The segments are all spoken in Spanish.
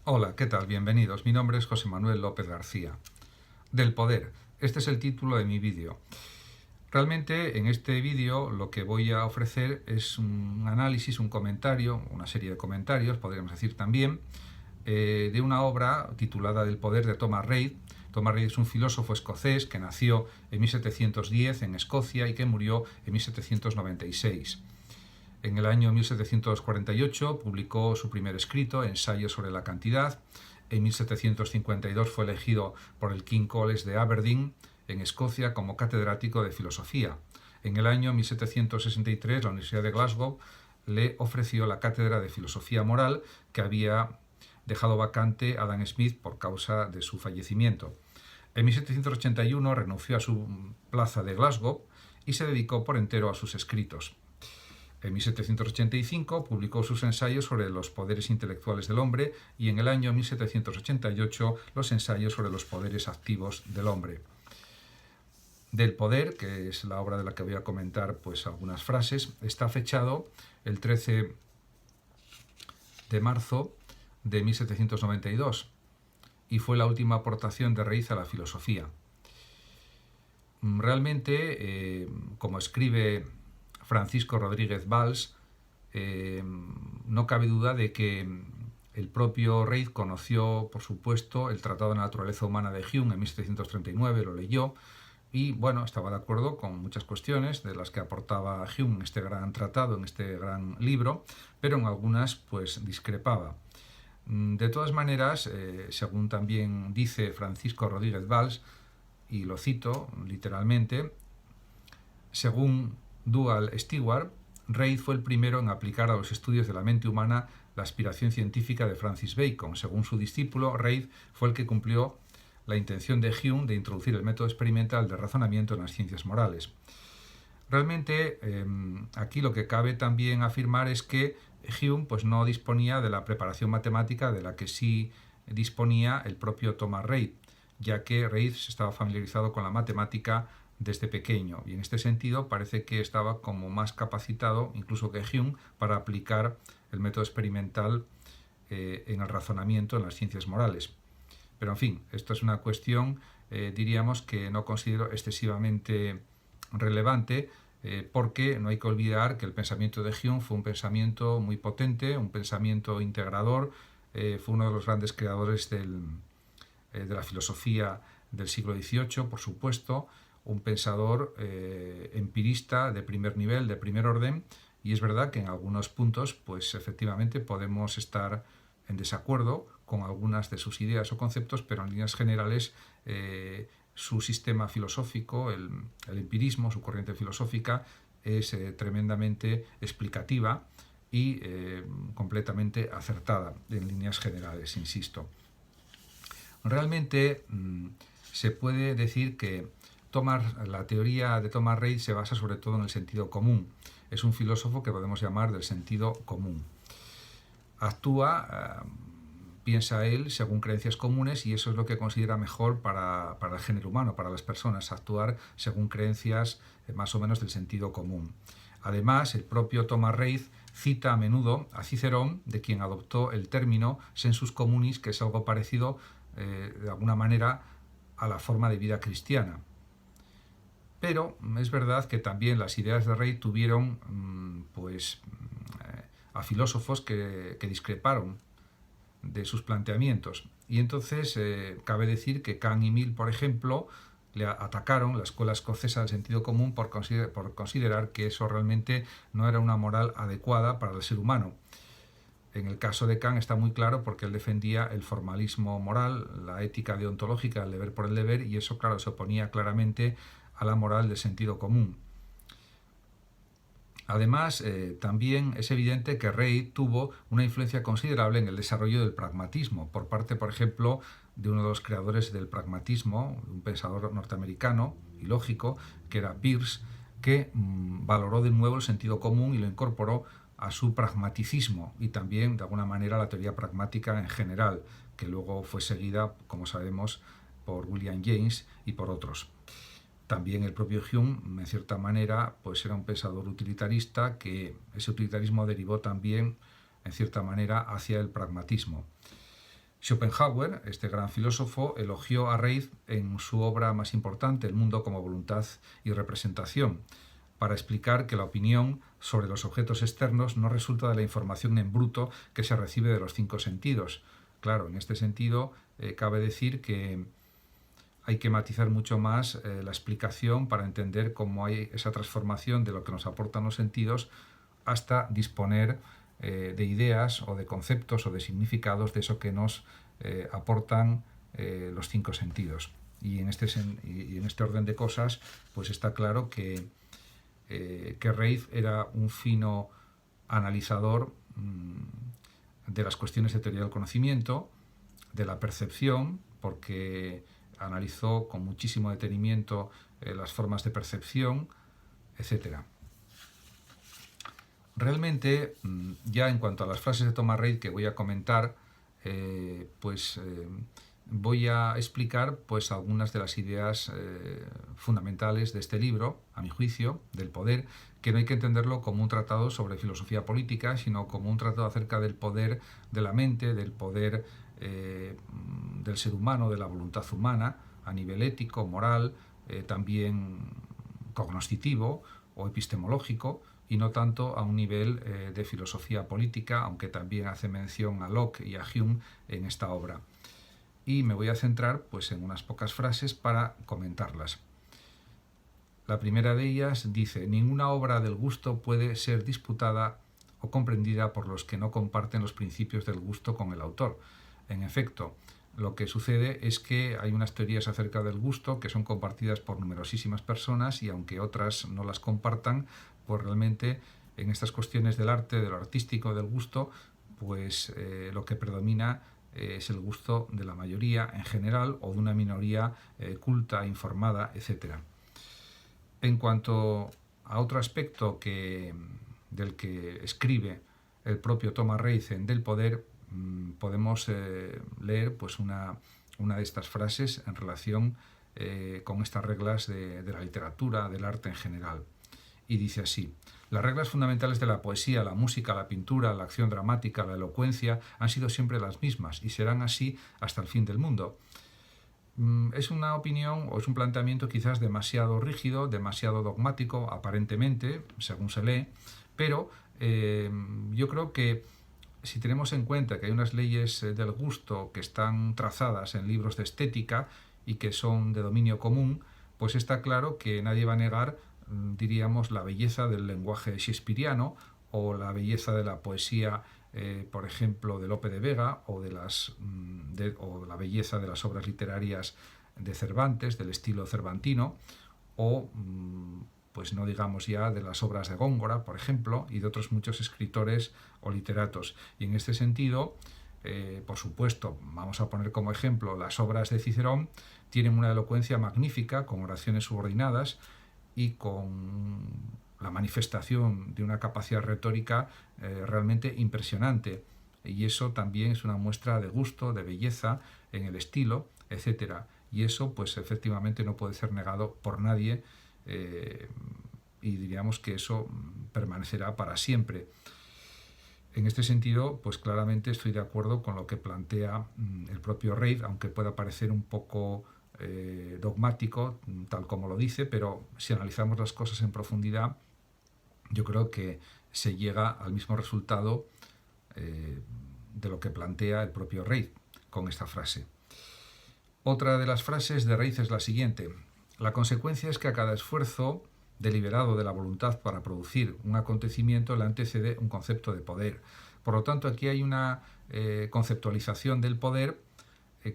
Hola, ¿qué tal? Bienvenidos. Mi nombre es José Manuel López García. Del poder. Este es el título de mi vídeo. Realmente en este vídeo lo que voy a ofrecer es un análisis, un comentario, una serie de comentarios, podríamos decir también, de una obra titulada Del poder de Thomas Reid. Thomas Reid es un filósofo escocés que nació en 1710 en Escocia y que murió en 1796. En el año 1748 publicó su primer escrito, Ensayo sobre la cantidad. En 1752 fue elegido por el King's College de Aberdeen, en Escocia, como catedrático de filosofía. En el año 1763 la Universidad de Glasgow le ofreció la cátedra de filosofía moral que había dejado vacante Adam Smith por causa de su fallecimiento. En 1781 renunció a su plaza de Glasgow y se dedicó por entero a sus escritos. En 1785 publicó sus ensayos sobre los poderes intelectuales del hombre y en el año 1788 los ensayos sobre los poderes activos del hombre. Del poder, que es la obra de la que voy a comentar pues algunas frases, está fechado el 13 de marzo de 1792 y fue la última aportación de Reid a la filosofía. Realmente, como escribe Francisco Rodríguez Valls, no cabe duda de que el propio Reid conoció, por supuesto, el Tratado de Naturaleza Humana de Hume en 1739, lo leyó y, bueno, estaba de acuerdo con muchas cuestiones de las que aportaba Hume en este gran tratado, en este gran libro, pero en algunas, pues, discrepaba. De todas maneras, según también dice Francisco Rodríguez Valls, y lo cito literalmente, según Dual Stewart, Reid fue el primero en aplicar a los estudios de la mente humana la aspiración científica de Francis Bacon. Según su discípulo, Reid fue el que cumplió la intención de Hume de introducir el método experimental de razonamiento en las ciencias morales. Realmente, aquí lo que cabe también afirmar es que Hume pues, no disponía de la preparación matemática de la que sí disponía el propio Thomas Reid, ya que Reid estaba familiarizado con la matemática desde pequeño y en este sentido parece que estaba como más capacitado incluso que Hume para aplicar el método experimental en el razonamiento en las ciencias morales. Pero en fin, esto es una cuestión, diríamos, que no considero excesivamente relevante, porque no hay que olvidar que el pensamiento de Hume fue un pensamiento muy potente, un pensamiento integrador, fue uno de los grandes creadores de la filosofía del siglo XVIII, por supuesto, un pensador empirista de primer nivel, de primer orden, y es verdad que en algunos puntos, pues efectivamente podemos estar en desacuerdo con algunas de sus ideas o conceptos, pero en líneas generales su sistema filosófico, el empirismo, su corriente filosófica, es tremendamente explicativa y completamente acertada en líneas generales, insisto. Realmente se puede decir que la teoría de Thomas Reid se basa sobre todo en el sentido común. Es un filósofo que podemos llamar del sentido común. Actúa, piensa él, según creencias comunes y eso es lo que considera mejor para el género humano, para las personas, actuar según creencias más o menos del sentido común. Además, el propio Thomas Reid cita a menudo a Cicerón, de quien adoptó el término sensus communis, que es algo parecido de alguna manera a la forma de vida cristiana. Pero es verdad que también las ideas de Reid tuvieron a filósofos que discreparon de sus planteamientos. Y entonces cabe decir que Kant y Mill, por ejemplo, le atacaron la escuela escocesa del sentido común por considerar que eso realmente no era una moral adecuada para el ser humano. En el caso de Kant está muy claro porque él defendía el formalismo moral, la ética deontológica, el deber por el deber, y eso, claro, se oponía claramente a la moral del sentido común. Además, también es evidente que Reid tuvo una influencia considerable en el desarrollo del pragmatismo, por parte, por ejemplo, de uno de los creadores del pragmatismo, un pensador norteamericano y lógico, que era Peirce, que valoró de nuevo el sentido común y lo incorporó a su pragmaticismo y también, de alguna manera, a la teoría pragmática en general, que luego fue seguida, como sabemos, por William James y por otros. También el propio Hume, en cierta manera, pues era un pensador utilitarista, que ese utilitarismo derivó también, en cierta manera, hacia el pragmatismo. Schopenhauer, este gran filósofo, elogió a Reid en su obra más importante, El mundo como voluntad y representación, para explicar que la opinión sobre los objetos externos no resulta de la información en bruto que se recibe de los 5 sentidos. Claro, en este sentido, cabe decir que hay que matizar mucho más la explicación para entender cómo hay esa transformación de lo que nos aportan los sentidos hasta disponer de ideas o de conceptos o de significados de eso que nos aportan los 5 sentidos. Y en este orden de cosas, pues está claro que Reid era un fino analizador de las cuestiones de teoría del conocimiento, de la percepción, porque analizó con muchísimo detenimiento las formas de percepción, etc. Realmente, ya en cuanto a las frases de Thomas Reid que voy a comentar, voy a explicar pues algunas de las ideas fundamentales de este libro, a mi juicio, del poder, que no hay que entenderlo como un tratado sobre filosofía política, sino como un tratado acerca del poder de la mente, del poder del ser humano, de la voluntad humana, a nivel ético, moral, también cognoscitivo o epistemológico, y no tanto a un nivel de filosofía política, aunque también hace mención a Locke y a Hume en esta obra. Y me voy a centrar pues, en unas pocas frases para comentarlas. La primera de ellas dice: ninguna obra del gusto puede ser disputada o comprendida por los que no comparten los principios del gusto con el autor. En efecto, lo que sucede es que hay unas teorías acerca del gusto que son compartidas por numerosísimas personas, y aunque otras no las compartan, pues realmente en estas cuestiones del arte, de lo artístico, del gusto, pues lo que predomina es el gusto de la mayoría en general o de una minoría culta, informada, etc. En cuanto a otro aspecto del que escribe el propio Thomas Reid en Del Poder, podemos leer pues una de estas frases en relación con estas reglas de la literatura, del arte en general. Y dice así: las reglas fundamentales de la poesía, la música, la pintura, la acción dramática, la elocuencia han sido siempre las mismas y serán así hasta el fin del mundo. Es una opinión o es un planteamiento quizás demasiado rígido, demasiado dogmático, aparentemente, según se lee, pero yo creo que si tenemos en cuenta que hay unas leyes del gusto que están trazadas en libros de estética y que son de dominio común, pues está claro que nadie va a negar, diríamos, la belleza del lenguaje shakespeariano o la belleza de la poesía, por ejemplo, de Lope de Vega, o la belleza de las obras literarias de Cervantes, del estilo cervantino, o pues no digamos ya de las obras de Góngora, por ejemplo, y de otros muchos escritores o literatos. Y en este sentido, por supuesto, vamos a poner como ejemplo las obras de Cicerón, tienen una elocuencia magnífica, con oraciones subordinadas y con la manifestación de una capacidad retórica realmente impresionante. Y eso también es una muestra de gusto, de belleza en el estilo, etc. Y eso, pues efectivamente no puede ser negado por nadie, y diríamos que eso permanecerá para siempre. En este sentido, pues claramente estoy de acuerdo con lo que plantea el propio Reid, aunque pueda parecer un poco dogmático, tal como lo dice, pero si analizamos las cosas en profundidad, yo creo que se llega al mismo resultado de lo que plantea el propio Reid con esta frase. Otra de las frases de Reid es la siguiente: la consecuencia es que a cada esfuerzo deliberado de la voluntad para producir un acontecimiento le antecede un concepto de poder. Por lo tanto, aquí hay una conceptualización del poder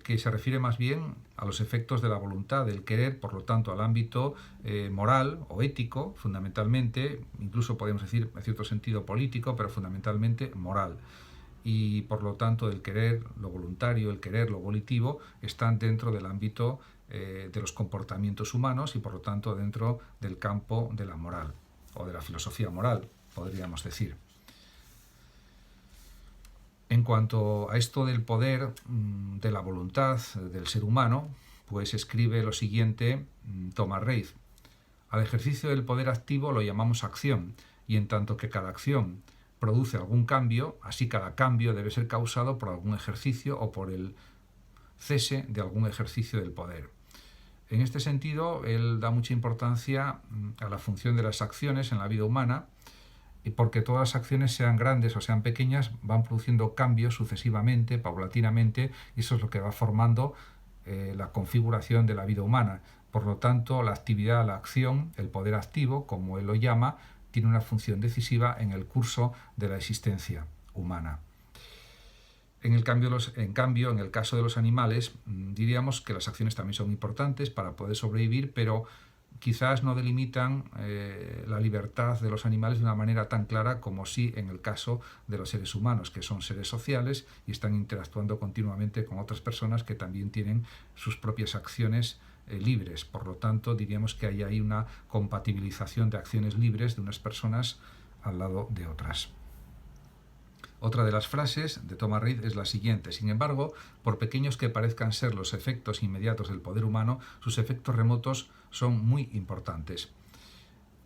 que se refiere más bien a los efectos de la voluntad, del querer, por lo tanto al ámbito moral o ético, fundamentalmente, incluso podemos decir en cierto sentido político, pero fundamentalmente moral. Y por lo tanto el querer, lo voluntario, el querer, lo volitivo, están dentro del ámbito de los comportamientos humanos y por lo tanto dentro del campo de la moral o de la filosofía moral, podríamos decir. En cuanto a esto del poder, de la voluntad del ser humano, pues escribe lo siguiente Thomas Reid: al ejercicio del poder activo lo llamamos acción, y en tanto que cada acción produce algún cambio, así cada cambio debe ser causado por algún ejercicio o por el cese de algún ejercicio del poder. En este sentido, él da mucha importancia a la función de las acciones en la vida humana, y porque todas las acciones, sean grandes o sean pequeñas, van produciendo cambios sucesivamente, paulatinamente, y eso es lo que va formando la configuración de la vida humana. Por lo tanto, la actividad, la acción, el poder activo, como él lo llama, tiene una función decisiva en el curso de la existencia humana. En cambio, en el caso de los animales, diríamos que las acciones también son importantes para poder sobrevivir, pero quizás no delimitan la libertad de los animales de una manera tan clara como sí en el caso de los seres humanos, que son seres sociales y están interactuando continuamente con otras personas que también tienen sus propias acciones libres. Por lo tanto, diríamos que hay ahí una compatibilización de acciones libres de unas personas al lado de otras. Otra de las frases de Thomas Reid es la siguiente: sin embargo, por pequeños que parezcan ser los efectos inmediatos del poder humano, sus efectos remotos son muy importantes.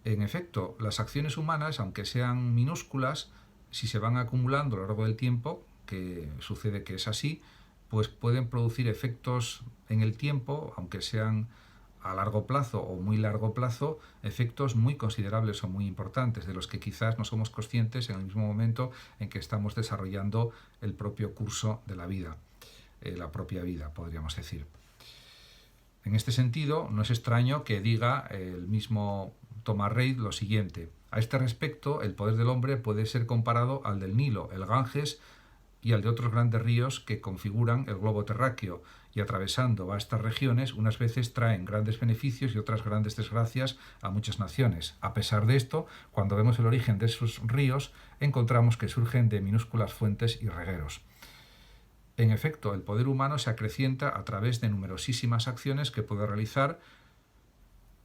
En efecto, las acciones humanas, aunque sean minúsculas, si se van acumulando a lo largo del tiempo, que sucede que es así, pues pueden producir efectos en el tiempo, aunque sean a largo plazo o muy largo plazo, efectos muy considerables o muy importantes, de los que quizás no somos conscientes en el mismo momento en que estamos desarrollando el propio curso de la vida, la propia vida, podríamos decir. En este sentido, no es extraño que diga el mismo Thomas Reid lo siguiente: a este respecto, el poder del hombre puede ser comparado al del Nilo, el Ganges y al de otros grandes ríos que configuran el globo terráqueo, y atravesando vastas regiones, unas veces traen grandes beneficios y otras grandes desgracias a muchas naciones. A pesar de esto, cuando vemos el origen de esos ríos, encontramos que surgen de minúsculas fuentes y regueros. En efecto, el poder humano se acrecienta a través de numerosísimas acciones que puede realizar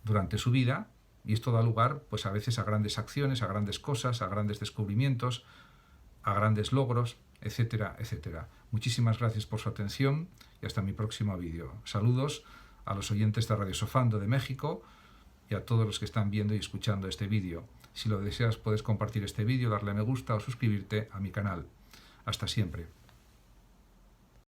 durante su vida, y esto da lugar, pues, a veces a grandes acciones, a grandes cosas, a grandes descubrimientos, a grandes logros, etcétera, etcétera. Muchísimas gracias por su atención y hasta mi próximo vídeo. Saludos a los oyentes de Radio Sofando de México y a todos los que están viendo y escuchando este vídeo. Si lo deseas, puedes compartir este vídeo, darle a me gusta o suscribirte a mi canal. Hasta siempre.